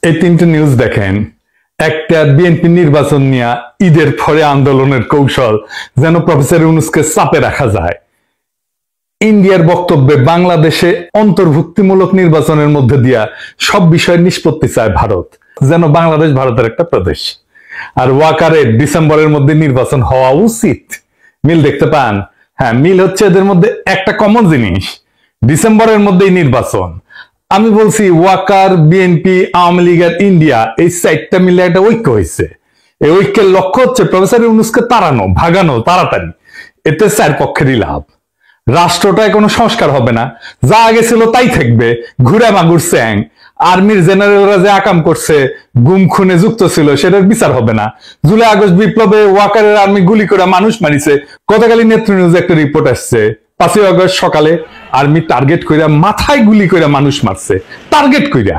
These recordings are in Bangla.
এই তিনটে নিউজ দেখেন। একটা, বিএনপি নির্বাচন নিয়ে ঈদের পরে আন্দোলনের কৌশল যেন প্রফেসর ইউনূসকে চাপে রাখা যায়। ইন্ডিয়ার বক্তব্যে বাংলাদেশে অন্তর্ভুক্তিমূলক নির্বাচনের মধ্যে দিয়া সব বিষয়ের নিষ্পত্তি চায় ভারত, যেন বাংলাদেশ ভারতের একটা প্রদেশ। আর ওয়াকারের ডিসেম্বরের মধ্যে নির্বাচন হওয়া উচিত। মিল দেখতে পান? হ্যাঁ, মিল হচ্ছে এদের মধ্যে একটা কমন জিনিস, ডিসেম্বরের মধ্যেই নির্বাচন। আমি বলছি ওয়াকার, বিএনপি, আওয়ামী লীগ আর ইন্ডিয়া, এই চারটা মিলে একটা ঐক্য হয়েছে। এই ঐক্যের লক্ষ্য হচ্ছে প্রফেসর ইউনূসকে তাড়ানো, ভাগানো তাড়াতাড়ি। এতে চার পক্ষেরই লাভ। রাষ্ট্রটায় কোনো সংস্কার হবে না, যা আগে ছিল তাই থাকবে, ঘুরে মাগুর চ্যাং। আর্মির জেনারেলরা যে আকাম করছে, গুম খুনে যুক্ত ছিল, সেটার বিচার হবে না। জুলাই আগস্ট বিপ্লবে ওয়াকারের আর্মি গুলি করে মানুষ মারিছে। গতকালই নেত্র নিউজে একটা রিপোর্ট আসছে, 5ই আগস্ট সকালে আর্মি টার্গেট কইরা মাথায় গুলি কইরা মানুষ মারছে, টার্গেট কইরা,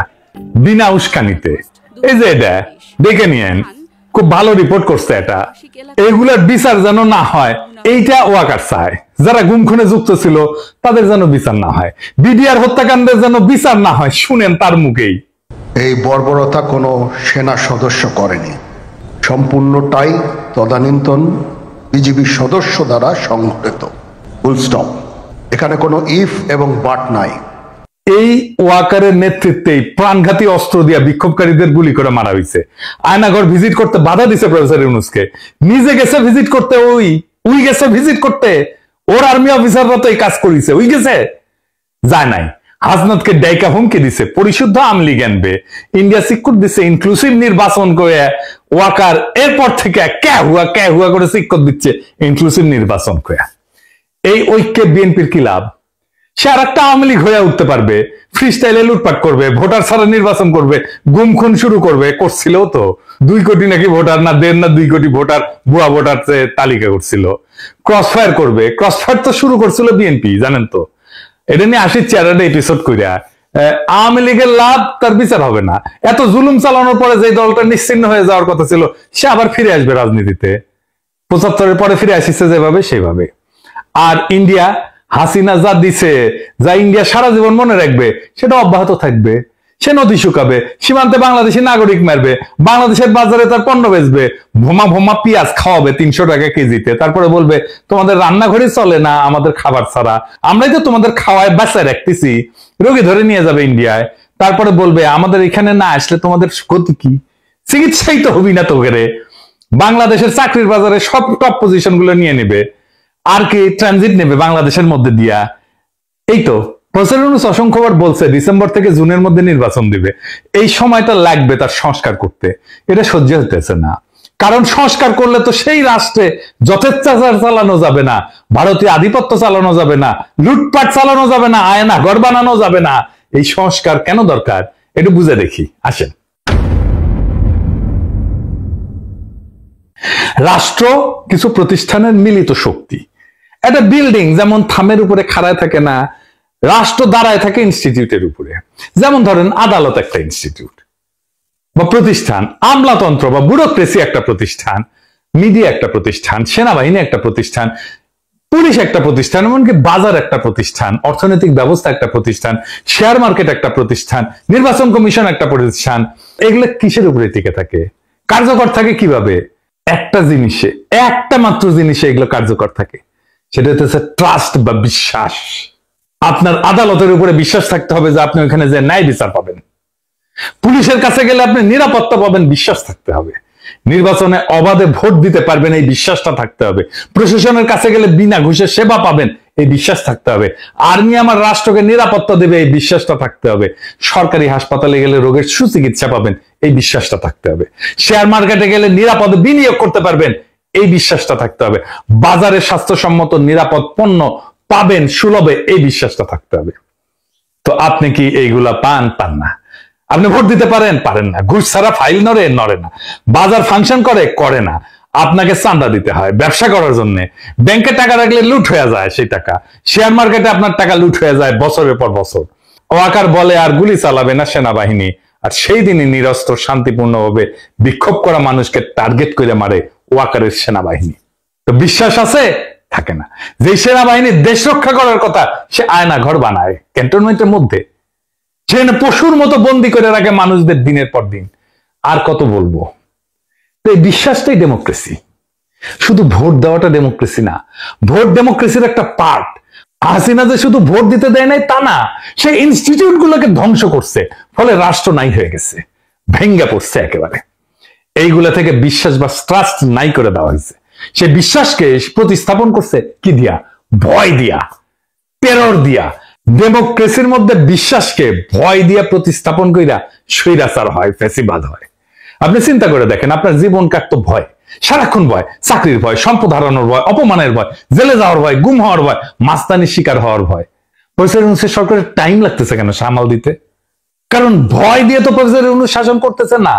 বিনা উস্কানিতে। এই যে এটা দেখে নিয়েন, খুব ভালো রিপোর্ট করছে এটা। এইগুলার বিচার যেন না হয়, এইটা ওয়াকার চায়। যারা গুম খুনে যুক্ত ছিল তাদের যেন বিচার না হয়, বিডিআর হত্যাকাণ্ডের যেন বিচার না হয়। শুনেন তার মুখেই। এই বর্বরতা কোনো সেনা সদস্য করেনি, সম্পূর্ণটাই তদানীন্তন বিজিবি সদস্য দ্বারা সংঘটিত। Full stop. এখানে কোনো ইফ এবং বাট নাই। এই ওয়াকারের নেতৃত্বেই প্রাণঘাতী অস্ত্র দিয়া বিক্ষোভকারীদের গুলি করে মারা হয়েছে। আয়নাঘর ভিজিট করতে বাধা দিছে প্রফেসর ইউনূসকে। নিজে গেছে ভিজিট করতে, ওই গেছে ভিজিট করতে। ওর আর্মি অফিসাররা তো এই কাজ করেছে, ওই গেছে, যায় নাই। হাসনাতকে ডাইকা হুমকি দিছে, পরিশুদ্ধ আওয়ামী লীগ আনবে। ইন্ডিয়া সিকিউর দিচ্ছে ইনক্লুসিভ নির্বাচন করে। ওয়াকার এরপর থেকে কে হুয়া করে সিকিউর দিচ্ছে ইনক্লুসিভ নির্বাচন করে। এই ঐক্যে বিএনপির কি লাভ? সে আর একটা আওয়ামী লীগ হয়ে উঠতে পারবে, ফ্রি স্টাইলে লুটপাট করবে, ভোটার ছাড়া নির্বাচন করবে, গুম খুন শুরু করবে। করছিল তো 2 কোটি নাকি ভোটার, না 1.5 না 2 কোটি ভোটার, ভুয়া ভোটার তালিকা করছিল। ক্রসফায়ার করবে, ক্রসফায়ার তো শুরু করছিল বিএনপি, জানেন তো। এটা নিয়ে আসি চেয়ারটা এপিসোড কইরা। আওয়ামী লীগের লাভ, তার বিচার হবে না। এত জুলুম চালানোর পরে যে দলটা নিশ্চিহ্ন হয়ে যাওয়ার কথা ছিল, সে আবার ফিরে আসবে রাজনীতিতে। 75-এর পরে ফিরে আসিছে যেভাবে সেভাবে। আর ইন্ডিয়া, হাসিনা যা দিছে, যা ইন্ডিয়া সারা জীবন মনে রাখবে, সেটা অব্যাহত থাকবে। সে নদী শুকাবে, সীমান্তে বাংলাদেশি নাগরিক মারবে, বাংলাদেশের বাজারে তার পণ্য বেচবে, ভোমা পেঁয়াজ খাওয়াবে 300 টাকা কেজিতে। তারপরে বলবে তোমাদের রান্নাঘরে চলে না আমাদের খাবার ছাড়া, আমরাই তো তোমাদের খাওয়ায় বাঁচায় রাখতেছি। রোগী ধরে নিয়ে যাবে ইন্ডিয়ায়। তারপরে বলবে আমাদের এখানে না আসলে তোমাদের গতি কি? চিকিৎসাই তো হবি না তোকে। বাংলাদেশের চাকরির বাজারে সব টপ পজিশন গুলো নিয়ে নেবে। আর কি ট্রানজিট নেবে বাংলাদেশের মধ্যে দিয়া। এই তো প্রফেসর ইউনূস অসংখ্যবার বলছে ডিসেম্বর থেকে জুনের মধ্যে নির্বাচন দিবে। এই সময়টা লাগবে তার সংস্কার করতে। এটা সহ্য হতেছে না, কারণ সংস্কার করলে তো সেই রাষ্ট্রে যথেচ্ছাচার চালানো যাবে না, ভারতীয় আধিপত্য চালানো যাবে না, লুটপাট চালানো যাবে না, আয়না ঘর বানানো যাবে না। এই সংস্কার কেন দরকার একটু বুঝে দেখি, আসেন। রাষ্ট্র কিছু প্রতিষ্ঠানের মিলিত শক্তি। একটা বিল্ডিং যেমন থামের উপরে খাড়ায় থাকে না, রাষ্ট্র দাঁড়ায় থাকে ইনস্টিটিউটের উপরে। যেমন ধরেন আদালত একটা ইনস্টিটিউট বা প্রতিষ্ঠান, আমলাতন্ত্র বা ব্যুরোক্রেসি একটা প্রতিষ্ঠান, মিডিয়া একটা প্রতিষ্ঠান, সেনাবাহিনী একটা প্রতিষ্ঠান, পুলিশ একটা প্রতিষ্ঠান, এমনকি বাজার একটা প্রতিষ্ঠান, অর্থনৈতিক ব্যবস্থা একটা প্রতিষ্ঠান, শেয়ার মার্কেট একটা প্রতিষ্ঠান, নির্বাচন কমিশন একটা প্রতিষ্ঠান। এগুলো কিসের উপরে টিকে থাকে, কার্যকর থাকে কিভাবে? একটা জিনিসে, একটা মাত্র জিনিসে এগুলো কার্যকর থাকে, সেটা হচ্ছে ট্রাস্ট বা বিশ্বাস। আপনার আদালতের উপরে বিশ্বাস থাকতে হবে যে আপনি ওখানে যে ন্যায় বিচার পাবেন। পুলিশের কাছে গেলে আপনি নিরাপত্তা পাবেন, বিশ্বাস থাকতে হবে। নির্বাচনে অবাধে ভোট দিতে পারবেন, এই বিশ্বাসটা থাকতে হবে। প্রশাসনের কাছে গেলে বিনা ঘুষে সেবা পাবেন, এই বিশ্বাস থাকতে হবে। আর্মি আমার রাষ্ট্রকে নিরাপত্তা দেবে, এই বিশ্বাসটা থাকতে হবে। সরকারি হাসপাতালে গেলে রোগের সুচিকিৎসা পাবেন, এই বিশ্বাসটা থাকতে হবে। শেয়ার মার্কেটে গেলে নিরাপদে বিনিয়োগ করতে পারবেন, এই বিশ্বাসটা থাকতে হবে। বাজারে স্বাস্থ্যসম্মত নিরাপদ পণ্য পাবেন সুলভে, এই বিশ্বাসটা থাকতে হবে। তো আপনি কি এইগুলা পান না? আপনি ভোট দিতে পারেন না। ঘুষ ছাড়া ফাইল নড়ে না। বাজার ফাংশন করে না। আপনাকে চাঁদা দিতে হয় ব্যবসা করার জন্য। ব্যাংকে টাকা রাখলে লুট হয়ে যায় সেই টাকা। শেয়ার মার্কেটে আপনার টাকা লুট হয়ে যায় বছরের পর বছর। ওয়াকার বলে আর গুলি চালাবে না সেনাবাহিনী, আর সেই দিনই নিরস্ত্র শান্তিপূর্ণভাবে বিক্ষোভ করা মানুষকে টার্গেট করে মারে ওয়াকারের সেনাবাহিনী। তো বিশ্বাস আছে? থাকে না। যে সেনাবাহিনী দেশ রক্ষা করার কথা, সে আয়না ঘর বানায় ক্যান্টনমেন্টের মধ্যে। সেখানে পশুর মতো বন্দি করে রাখে মানুষদের দিনের পর দিন। আর কত বলবো? তো এই বিশ্বাসটাই ডেমোক্রেসি। শুধু ভোট দেওয়াটা ডেমোক্রেসি না, ভোট ডেমোক্রেসির একটা পার্ট। হাসিনা যে শুধু ভোট দিতে দেয় নাই তা না, সে ইনস্টিটিউট গুলোকে ধ্বংস করছে, ফলে রাষ্ট্র নাই হয়ে গেছে, ভেঙ্গে পড়ছে একেবারে। এইগুলা থেকে বিশ্বাস বা ট্রাস্ট নাই করে দেওয়া হয়েছে। সে বিশ্বাসকে প্রতিস্থাপন করছে কি দিয়া? ভয় দিয়া, টেরর দিয়া। ডেমোক্রেসির মধ্যে বিশ্বাসকে ভয় দিয়া প্রতিস্থাপন কইরা স্বৈরাচার হয়, ফ্যাসিবাদ হয়। আপনি চিন্তা করে দেখেন, আপনার জীবন কাটতো ভয়, সারাক্ষণ ভয়, চাকরির ভয়, সম্পদ হারানোর ভয়, অপমানের ভয়, জেলে যাওয়ার ভয়, গুম হওয়ার ভয়, মাস্তানির শিকার হওয়ার ভয়। প্রফেসর ইউনূসের সরকারের টাইম লাগতেছে কেন সামাল দিতে? কারণ ভয় দিয়ে তো প্রফেসর ইউনূস শাসন করতেছে না,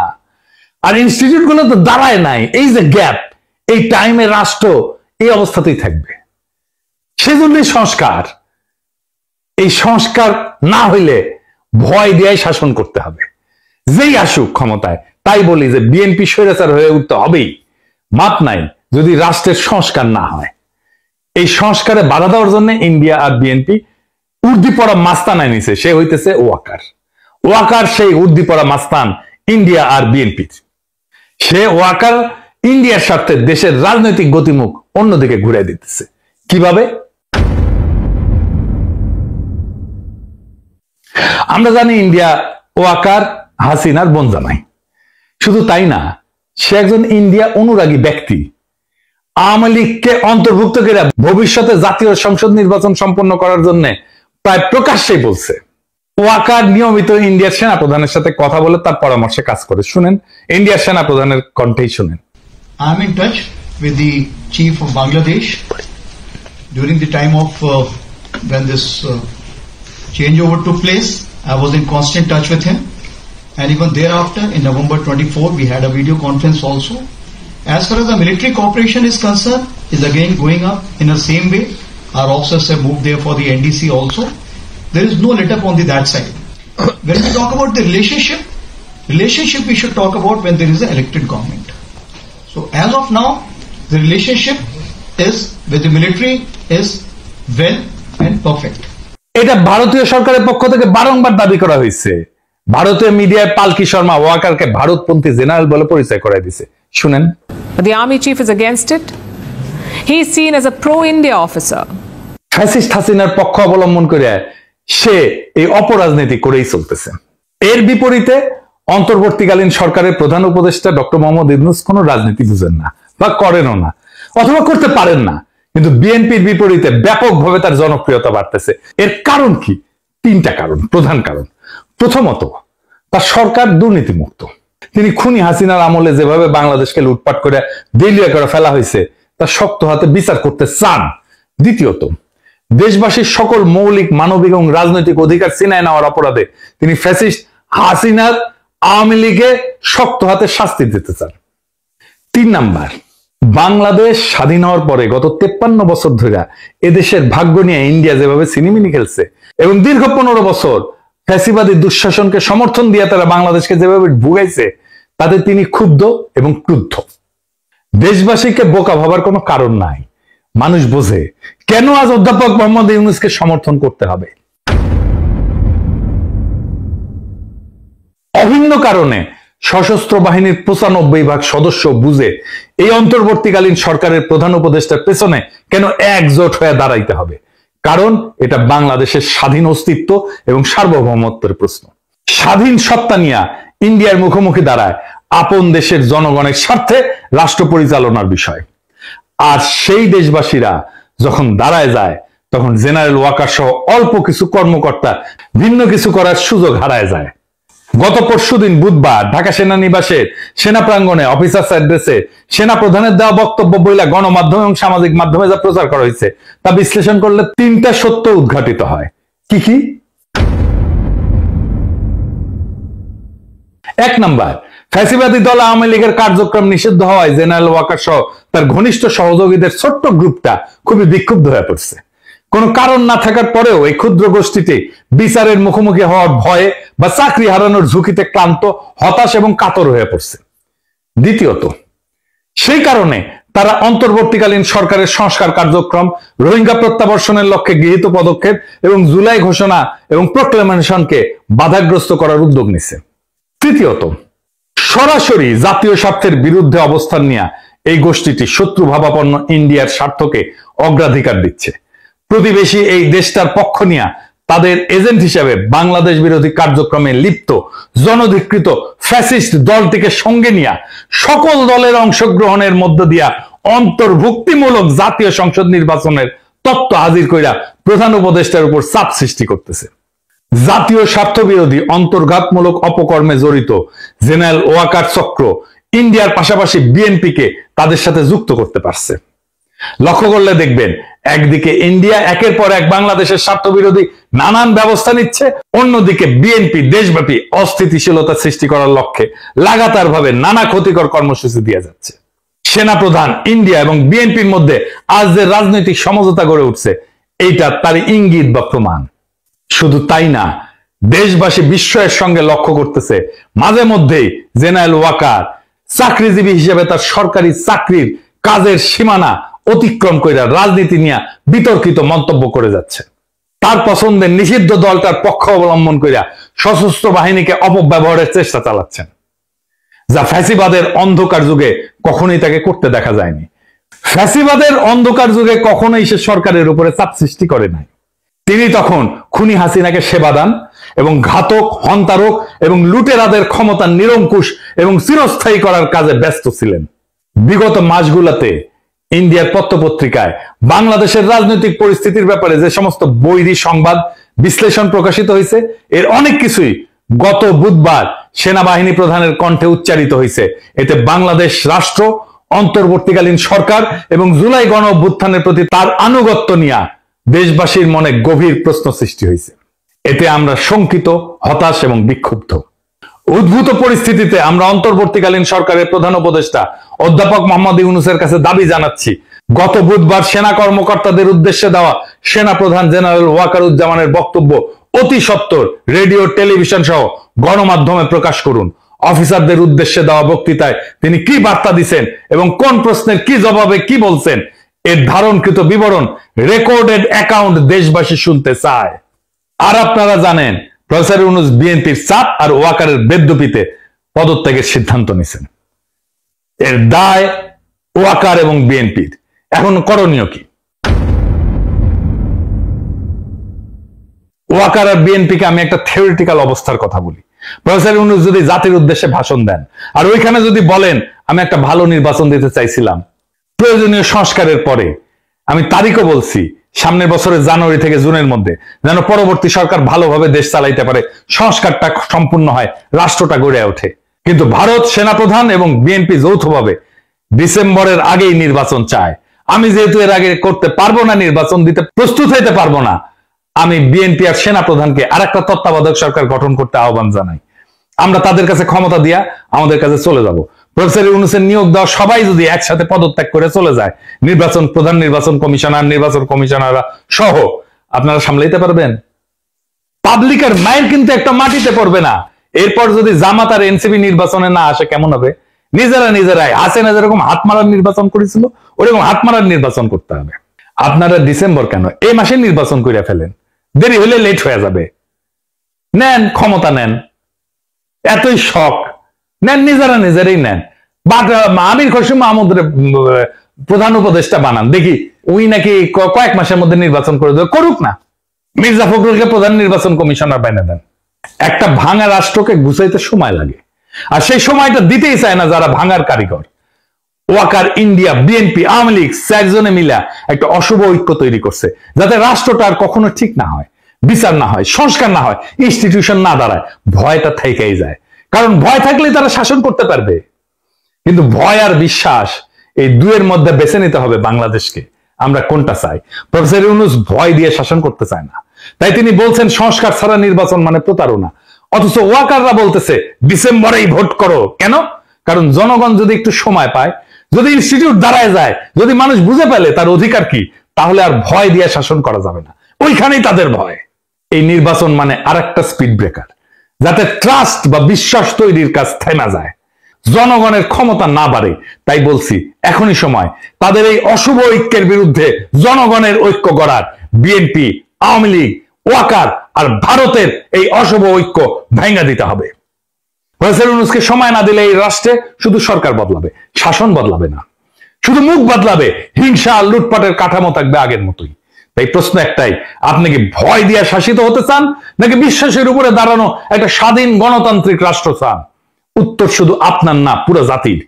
আর ইনস্টিটিউট গুলো তো দাঁড়ায় নাই। এই যে গ্যাপ, এই টাইমে রাষ্ট্র এই অবস্থাতেই থাকবে। সেজন্যই সংস্কার। এই সংস্কার না হইলে ভয় দিয়ে শাসন করতে হবে, যেই আসুক ক্ষমতায়। তাই বলি যে বিএনপি স্বৈরাচার হয়ে উঠতে হবেই, মাপ নাই যদি রাষ্ট্রের সংস্কার না হয়। এই সংস্কারে বাধা দেওয়ার জন্য ইন্ডিয়া আর বিএনপি উর্দি পড়া মাস্তান আনিছে, সে হইতেছে ওয়াকার। ওয়াকার সেই উর্দি পড়া মাস্তান ইন্ডিয়া আর বিএনপির। সে ওয়াকার ইন্ডিয়ার স্বার্থে দেশের রাজনৈতিক গতিমুখ অন্যদিকে ঘুরে দিতেছে। কিভাবে? আমরা জানি ইন্ডিয়া ওয়াকার হাসিনার বনজামাই। শুধু তাই না, সে একজন ইন্ডিয়া অনুরাগী ব্যক্তি। আওয়ামী লীগকে অন্তর্ভুক্ত করে ভবিষ্যতে জাতীয় সংসদ নির্বাচন সম্পন্ন করার জন্য প্রায় প্রকাশ্যেই বলছে। ওয়াকার নিয়মিত ইন্ডিয়ার সেনাপ্রধানের সাথে কথা বলে তার পরামর্শে কাজ করে। শুনেন ইন্ডিয়ার সেনাপ্রধানের কণ্ঠেই শুনেন। I am in touch with the chief of Bangladesh during the time of when this changeover took place. I was in constant touch with him, and even thereafter in November 24 we had a video conference also. As far as the military cooperation is concerned, is again going up in the same way. Our officers have moved there for the NDC also. There is no let up on that side. When we talk about the relationship we should talk about when there is an elected government. So as of now, the relationship is with the military is well and perfect. এটা ভারতীয় সরকারের পক্ষ থেকে বারংবার দাবি করা হয়েছে। ভারতীয় মিডিয়ায় পালকি শর্মা ওয়াকারকে ভারতপন্থী জেনারেল বলে পরিচয় করায় দিয়েছে। শুনেন। The army chief is against it. He is seen as a pro-India officer. Fascist হাসিনার পক্ষ অবলম্বন করে সে এই অপরাজনীতি করেই চলতেছে। এর বিপরীতে অন্তর্বর্তীকালীন সরকারের প্রধান উপদেষ্টা ডক্টর মোহাম্মদ ইউনূস কোনো রাজনীতি বুঝেন না বা করেনও না, অথবা করতে পারেন না। কিন্তু বিএনপির বিপরীতে ব্যাপকভাবে তার জনপ্রিয়তা বাড়তেছে। এর কারণ কি? তিনটা কারণ, প্রধান কারণ। প্রথমত, তার সরকার দুর্নীতিমুক্ত। তিনি খুনি হাসিনার আমলে যেভাবে বাংলাদেশকে লুটপাট করে দেউলিয়া করে ফেলা হয়েছে তা শক্ত হাতে বিচার করতে চান। দ্বিতীয়ত, দেশবাসীর সকল মৌলিক মানবিক এবং রাজনৈতিক অধিকার ছিনায় নেওয়ার অপরাধে তিনি ফ্যাসিস্ট হাসিনার আওয়ামী লীগে শক্ত হাতে শাস্তি দিতে চান। 3 নাম্বার, বাংলাদেশ স্বাধীন হওয়ার পরে গত 53 বছর ধরে এদেশের ভাগ্য নিয়ে ইন্ডিয়া যেভাবে সিনেমিনি খেলছে এবং দীর্ঘ 15 বছর ফ্যাসিবাদী দুঃশাসনকে সমর্থন দিয়ে তারা বাংলাদেশকে যেভাবে ভুগাইছে, তাতে তিনি ক্ষুব্ধ এবং ক্রুদ্ধ। দেশবাসীকে বোকা ভাবার কোনো কারণ নাই। মানুষ বোঝে কেন আজ অধ্যাপক মোহাম্মদ ইউনূসকে সমর্থন করতে হবে। অভিন্ন কারণে সশস্ত্র বাহিনীর 95% সদস্য বুঝে এই অন্তর্বর্তীকালীন সরকারের প্রধান উপদেষ্টার পেছনে কেন একজোট হয়ে দাঁড়াইতে হবে। কারণ এটা বাংলাদেশের স্বাধীন অস্তিত্ব এবং সার্বভৌমত্বের প্রশ্ন। স্বাধীন সত্তা নিয়ে ইন্ডিয়ার মুখোমুখি দাঁড়ায় আপন দেশের জনগণের স্বার্থে রাষ্ট্র পরিচালনার বিষয়। আর সেই দেশবাসীরা যখন দাঁড়ায় যায়, তখন জেনারেল ওয়াকার সহ অল্প কিছু কর্মকর্তা ভিন্ন কিছু করার সুযোগ হারায় যায়। গত পরশুদিন বুধবার ঢাকা সেনানিবাসের সেনা প্রাঙ্গণে অফিসার্স অ্যাড্রেসে সেনা প্রধানের দেওয়া বক্তব্য বইলা গণমাধ্যম এবং সামাজিক মাধ্যমে যা প্রচার করা হয়েছে তা বিশ্লেষণ করলে 3টা সত্য উদ্ঘাটিত হয়। কি কি? 1 নাম্বার, ফ্যাসিবাদী দল আওয়ামী লীগের কার্যক্রম নিষিদ্ধ হওয়ায় জেনারেল ওয়াকার সহ তার ঘনিষ্ঠ সহযোগীদের ছোট্ট গ্রুপটা খুবই বিক্ষুব্ধ হয়ে পড়ছে। কোন কারণ না থাকার পরেও এই ক্ষুদ্র গোষ্ঠীটি বিচারের মুখোমুখি হওয়ার ভয়ে বা চাকরি হারানোর ঝুঁকিতে ক্লান্ত, হতাশ এবং কাতর হয়ে পড়ছে। দ্বিতীয়ত, সেই কারণে তারা অন্তর্বর্তীকালীন সরকারের সংস্কার কার্যক্রম, রোহিঙ্গা প্রত্যাবর্ষণের লক্ষ্যে গৃহীত পদক্ষেপ এবং জুলাই ঘোষণা এবং প্রক্লেমেশনকে বাধাগ্রস্ত করার উদ্যোগ নিচ্ছে। তৃতীয়ত, সরাসরি জাতীয় স্বার্থের বিরুদ্ধে অবস্থান নিয়ে এই গোষ্ঠীটি শত্রু ভাবাপন্ন ইন্ডিয়ার স্বার্থকে অগ্রাধিকার দিচ্ছে। প্রতিবেশী এই দেশটার পক্ষ নিয়ে তাদের এজেন্ট হিসেবে বাংলাদেশ বিরোধী কার্যক্রমে লিপ্ত জনধিকৃত ফ্যাসিস্ট দলটিকে সঙ্গে নিয়ে সকল দলের অংশগ্রহণের মধ্য দিয়া অন্তর্ভুক্তিমূলক জাতীয় সংসদ নির্বাচনের তত্ত্ব হাজির কইরা প্রধান উপদেষ্টার উপর চাপ সৃষ্টি করতেছে। জাতীয় স্বার্থ বিরোধী অন্তর্ঘাতমূলক অপকর্মে জড়িত জেনারেল ওয়াকার চক্র ইন্ডিয়ার পাশাপাশি বিএনপিকে তাদের সাথে যুক্ত করতে পারছে। লক্ষ্য করলে দেখবেন, একদিকে ইন্ডিয়া একের পর এক বাংলাদেশের স্বার্থ বিরোধী নানান ব্যবস্থা নিচ্ছে, অন্যদিকে বিএনপি দেশব্যাপী অস্থিতিশীলতা সৃষ্টি করার লক্ষ্যে লাগাতার ভাবে নানা ক্ষতিকর কর্মসূচি দিয়ে যাচ্ছে। সেনাপ্রধান, ইন্ডিয়া এবং বিএনপির মধ্যে আজ যে রাজনৈতিক সমঝোতা গড়ে উঠছে, এইটা তার ইঙ্গিত বা প্রমাণ। শুধু তাই না, দেশবাসী বিস্ময়ের সঙ্গে লক্ষ্য করতেছে মাঝে মধ্যেই জেনারেল ওয়াকার চাকরিজীবী হিসেবে তার সরকারি চাকরির কাজের সীমানা অতিক্রম করে রাজনীতি নিয়ে বিতর্কিত মন্তব্য করে যাচ্ছে। তার পছন্দের নিষিদ্ধ দলটার পক্ষ অবলম্বন করে সশস্ত্র বাহিনীকে অপব্যবহারের চেষ্টা চালাচ্ছেন, যা ফ্যাসিবাদের অন্ধকার যুগে কখনোই তাকে করতে দেখা যায়নি। ফ্যাসিবাদের অন্ধকার যুগে কখনোই সে সরকারের উপরে চাপ সৃষ্টি করে নাই। তিনি তখন খুনি হাসিনাকে সেবা দান এবং ঘাতক, হন্তারক এবং লুটেরাদের ক্ষমতা নিরঙ্কুশ এবং চিরস্থায়ী করার কাজে ব্যস্ত ছিলেন। বিগত মাসগুলোতে ইন্ডিয়ার পত্রপত্রিকায় বাংলাদেশের রাজনৈতিক পরিস্থিতির ব্যাপারে যে সমস্ত বৈরী সংবাদ বিশ্লেষণ প্রকাশিত হয়েছে, এর অনেক কিছুই গত বুধবার সেনাবাহিনী প্রধানের কণ্ঠে উচ্চারিত হয়েছে। এতে বাংলাদেশ রাষ্ট্র, অন্তর্বর্তীকালীন সরকার এবং জুলাই গণ অভ্যুত্থানের প্রতি তার আনুগত্য নিয়ে দেশবাসীর মনে গভীর প্রশ্ন সৃষ্টি হয়েছে। এতে আমরা শঙ্কিত, হতাশ এবং বিক্ষুব্ধ। উদ্ভূত পরিস্থিতিতে আমরা অন্তর্বর্তীকালীন সরকারের প্রধান উপদেষ্টা অধ্যাপক মোহাম্মদ ইউনূসের কাছে দাবি জানাচ্ছি, গত বুধবার সেনা কর্মকর্তাদের উদ্দেশ্যে দেওয়া সেনা প্রধান জেনারেল ওয়াকারুজ্জামানের বক্তব্য অতি সত্বর রেডিও, টেলিভিশন সহ গণমাধ্যমে প্রকাশ করুন। অফিসারদের উদ্দেশ্যে দেওয়া বক্তৃতায় তিনি কি বার্তা দিচ্ছেন এবং কোন প্রশ্নের কি জবাবে কি বলছেন, এর ধারণকৃত বিবরণ, রেকর্ডেড অ্যাকাউন্ট দেশবাসী শুনতে চায়। আর আপনারা জানেন, প্রফেসর ইউনূস বিএনপির চাপ আর ওয়াকারের বেদ্যুপিতে পদত্যাগের সিদ্ধান্ত নিয়েছেন। এর দায় ওয়াকার এবং বিএনপির। এখন করণীয় কি? ওয়াকার আর বিএনপিকে আমি একটা থিওরিটিক্যাল অবস্থার কথা বলি। প্রফেসর ইউনূস যদি জাতির উদ্দেশ্যে ভাষণ দেন আর ওইখানে যদি বলেন আমি একটা ভালো নির্বাচন দিতে চাইছিলাম প্রয়োজনীয় সংস্কারের পরে, আমি তারিখও বলছি, সামনের বছরের জানুয়ারি থেকে জুনের মধ্যে যেন পরবর্তী সরকার ভালোভাবে দেশ চালাইতে পারে, সংস্কারটা সম্পূর্ণ হয়, রাষ্ট্রটা গড়ে ওঠে। কিন্তু ভারত, সেনাপ্রধান এবং বিএনপি যৌথভাবে ডিসেম্বরের আগেই নির্বাচন চায়। আমি যেহেতু এর আগে করতে পারবো না, নির্বাচন দিতে প্রস্তুত হইতে পারবো না, আমি বিএনপি আর সেনাপ্রধানকে আর একটা তত্ত্বাবধায়ক সরকার গঠন করতে আহ্বান জানাই। আমরা তাদের কাছে ক্ষমতা দিয়া আমাদের কাছে চলে যাব। প্রফেসর ইউনূসের নিয়োগ দেওয়া সবাই যদি একসাথে পদত্যাগ করে চলে যায়, নির্বাচন প্রধান, নির্বাচন কমিশনার, নির্বাচন কমিশনাররা সহ, আপনারা সামলাইতে পারবেন? পাবলিকের মাইন্ড কিন্তু একটা মাটিতে পড়বে না। এরপর যদি জামাত আর এনসিপি নির্বাচনে না আসে কেমন হবে? নিজেরাই হাসিনা যেরকম হাত মারার নির্বাচন করেছিল ওরকম হাত মারার নির্বাচন করতে হবে। আপনারা ডিসেম্বর কেন, এই মাসে নির্বাচন করে ফেলেন, দেরি হলে লেট হয়ে যাবে। নেন, ক্ষমতা নেন, এতই শখ নেন, নিজেরাই নেন। আমির খসরু মাহমুদের প্রধান উপদেষ্টা বানান, দেখি উনি নাকি কয়েক মাসের মধ্যে নির্বাচন করে দেবে, করুক না। মির্জা ফখরুলকে প্রধান নির্বাচন কমিশনার বানিয়ে দেন। একটা ভাঙা রাষ্ট্রকে গুছাইতে সময় লাগে, আর সেই সময়টা দিতেই চায় না যারা ভাঙার কারিগর। ওয়াকার, ইন্ডিয়া, বিএনপি, আওয়ামী লীগ চারজনে মিলা একটা অশুভ ঐক্য তৈরি করছে, যাতে রাষ্ট্রটা আর কখনো ঠিক না হয়, বিচার না হয়, সংস্কার না হয়, ইনস্টিটিউশন না দাঁড়ায়। ভয়টা থেকেই যায়, কারণ ভয় থাকলে তারা শাসন করতে পারবে। কিন্তু ভয় আর বিশ্বাস, এই দুয়ের মধ্যে বেছে নিতে হবে বাংলাদেশকে, আমরা কোনটা চাই। প্রফেসর ইউনূস ভয় দিয়ে শাসন করতে চায় না, তাই তিনি বলছেন সংস্কার ছাড়া নির্বাচন মানে প্রতারণা। অথচ ওয়াকাররা বলতেছে ডিসেম্বরেই ভোট করো। কেন? কারণ জনগণ যদি একটু সময় পায়, যদি ইনস্টিটিউট দাঁড়ায় যায়, যদি মানুষ বুঝে পেলে তার অধিকার কি, তাহলে আর ভয় দিয়ে শাসন করা যাবে না। ওইখানেই তাদের ভয়। এই নির্বাচন মানে আরেকটা স্পিড ব্রেকার, যাতে ট্রাস্ট বা বিশ্বাস তৈরির কাজ থেমে যায়। জনগণের ক্ষমতা না বাড়ে। তাই বলছি এখনই সময় তাদের এই অশুভ ঐক্যের বিরুদ্ধে জনগণের ঐক্য গড়ার। বিএনপি, আওয়ামী লীগ, ওয়াকার আর ভারতের এই অশুভ ঐক্য ভেঙে দিতে হবে। প্রফেসর ইউনূসকে সময় না দিলে এই রাষ্ট্রে শুধু সরকার বদলাবে, শাসন বদলাবে না, শুধু মুখ বদলাবে, হিংসা আর লুটপাটের কাঠামো থাকবে আগের মতোই। তাই প্রশ্ন একটাই, আপনি কি ভয় দিয়ে শাসিত হতে চান নাকি বিশ্বাসের উপরে দাঁড়ানো একটা স্বাধীন গণতান্ত্রিক রাষ্ট্র চান? উত্তর শুধু আপনার না, পুরো জাতির।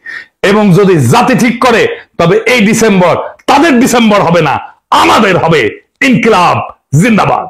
এবং যদি জাতি ঠিক করে তবে এই ডিসেম্বর তাদের ডিসেম্বর হবে না, আমাদের হবে। ইনকিলাব জিন্দাবাদ।